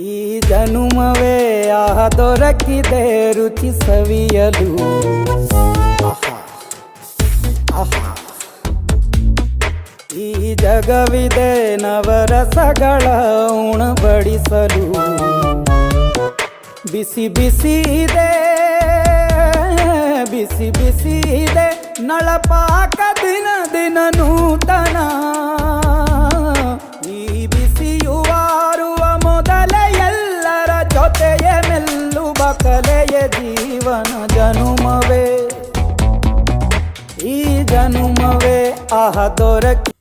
ಈ ಜನುಮವೇ ದೊರಕಿದೆ ರುಚಿ ಸವಿಯಲು. ಆಹಾ ಆಹಾ. ಈ ಜಗವಿದೆ ನವರಸಗಳ ಉಣಬಡಿಸಲು. ಬಿಸಿ ಬಿಸಿ ಇದೆ ಬಿಸಿ ಬಿಸಿ ಇದೆ ನಳಪಾಕ ದಿನ ದಿನ ನೂತನ. ಈ ಬಿಸಿಯುವಾರುವ ಮೊದಲೇ ಎಲ್ಲರ ಜೊತೆಯೇ ಮೆಲ್ಲುವ ಕಲೆಯ ಜೀವನ ಜನುಮವೇ. ಈ ಜನುಮವೇ ದೊರಕಿ